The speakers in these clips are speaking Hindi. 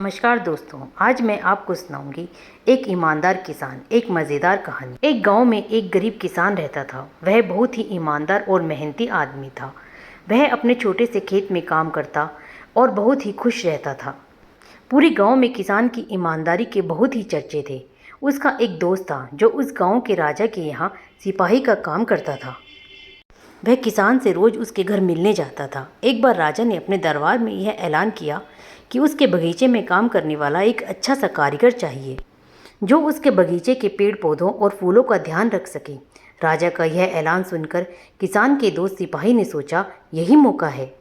नमस्कार दोस्तों, आज मैं आपको सुनाऊंगी एक ईमानदार किसान। एक मज़ेदार कहानी। एक गांव में एक गरीब किसान रहता था। वह बहुत ही ईमानदार और मेहनती आदमी था। वह अपने छोटे से खेत में काम करता और बहुत ही खुश रहता था। पूरे गांव में किसान की ईमानदारी के बहुत ही चर्चे थे। उसका एक दोस्त था जो उस गाँव के राजा के यहाँ सिपाही का काम करता था। वह किसान से रोज उसके घर मिलने जाता था। एक बार राजा ने अपने दरबार में यह ऐलान किया कि उसके बगीचे में काम करने वाला एक अच्छा सा कारीगर चाहिए जो उसके बगीचे के पेड़ पौधों और फूलों का ध्यान रख सके। राजा का यह ऐलान सुनकर किसान के दोस्त सिपाही ने सोचा, यही मौका है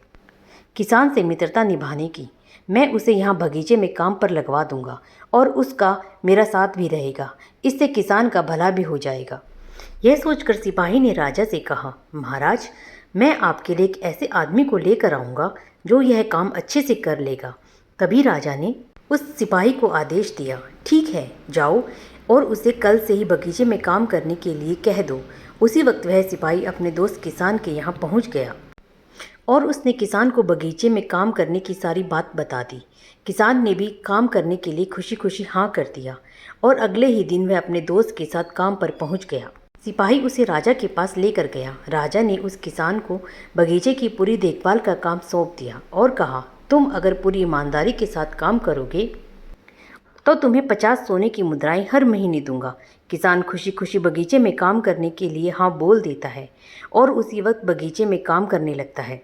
किसान से मित्रता निभाने की। मैं उसे यहाँ बगीचे में काम पर लगवा दूंगा और उसका मेरा साथ भी रहेगा। इससे किसान का भला भी हो जाएगा। यह सोचकर सिपाही ने राजा से कहा, महाराज, मैं आपके लिए एक ऐसे आदमी को लेकर आऊँगा जो यह काम अच्छे से कर लेगा। तभी राजा ने उस सिपाही को आदेश दिया, ठीक है, जाओ और उसे कल से ही बगीचे में काम करने के लिए कह दो। उसी वक्त वह सिपाही अपने दोस्त किसान के यहाँ पहुँच गया और उसने किसान को बगीचे में काम करने की सारी बात बता दी। किसान ने भी काम करने के लिए खुशी खुशी हाँ कर दिया और अगले ही दिन वह अपने दोस्त के साथ काम पर पहुँच गया। सिपाही उसे राजा के पास लेकर गया। राजा ने उस किसान को बगीचे की पूरी देखभाल का काम सौंप दिया और कहा, तुम अगर पूरी ईमानदारी के साथ काम करोगे तो तुम्हें 50 सोने की मुद्राएं हर महीने दूंगा। किसान खुशी खुशी बगीचे में काम करने के लिए हाँ बोल देता है और उसी वक्त बगीचे में काम करने लगता है।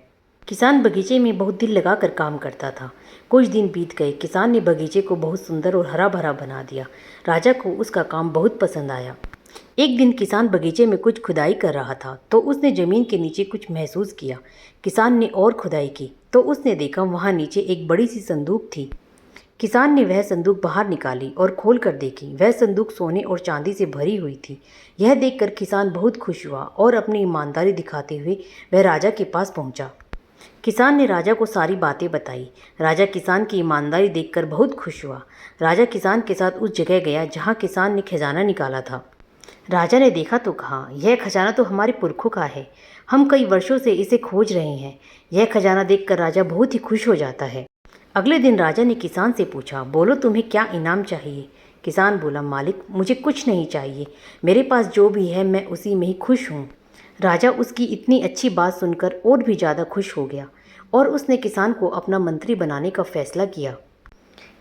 किसान बगीचे में बहुत दिल लगाकर काम करता था। कुछ दिन बीत गए। किसान ने बगीचे को बहुत सुंदर और हरा भरा बना दिया। राजा को उसका काम बहुत पसंद आया। एक दिन किसान बगीचे में कुछ खुदाई कर रहा था तो उसने ज़मीन के नीचे कुछ महसूस किया। किसान ने और खुदाई की तो उसने देखा वहाँ नीचे एक बड़ी सी संदूक थी। किसान ने वह संदूक बाहर निकाली और खोल कर देखी। वह संदूक सोने और चांदी से भरी हुई थी। यह देखकर किसान बहुत खुश हुआ और अपनी ईमानदारी दिखाते हुए वह राजा के पास पहुंचा। किसान ने राजा को सारी बातें बताई। राजा किसान की ईमानदारी देखकर बहुत खुश हुआ। राजा किसान के साथ उस जगह गया जहाँ किसान ने खजाना निकाला था। राजा ने देखा तो कहा, यह खजाना तो हमारे पुरखों का है। हम कई वर्षों से इसे खोज रहे हैं। यह खजाना देखकर राजा बहुत ही खुश हो जाता है। अगले दिन राजा ने किसान से पूछा, बोलो तुम्हें क्या इनाम चाहिए। किसान बोला, मालिक, मुझे कुछ नहीं चाहिए। मेरे पास जो भी है मैं उसी में ही खुश हूँ। राजा उसकी इतनी अच्छी बात सुनकर और भी ज़्यादा खुश हो गया और उसने किसान को अपना मंत्री बनाने का फैसला किया।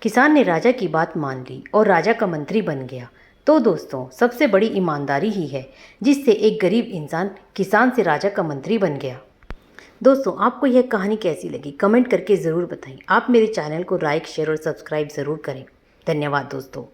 किसान ने राजा की बात मान ली और राजा का मंत्री बन गया। तो दोस्तों, सबसे बड़ी ईमानदारी ही है जिससे एक गरीब इंसान किसान से राजा का मंत्री बन गया। दोस्तों, आपको यह कहानी कैसी लगी कमेंट करके ज़रूर बताएं। आप मेरे चैनल को लाइक, शेयर और सब्सक्राइब ज़रूर करें। धन्यवाद दोस्तों।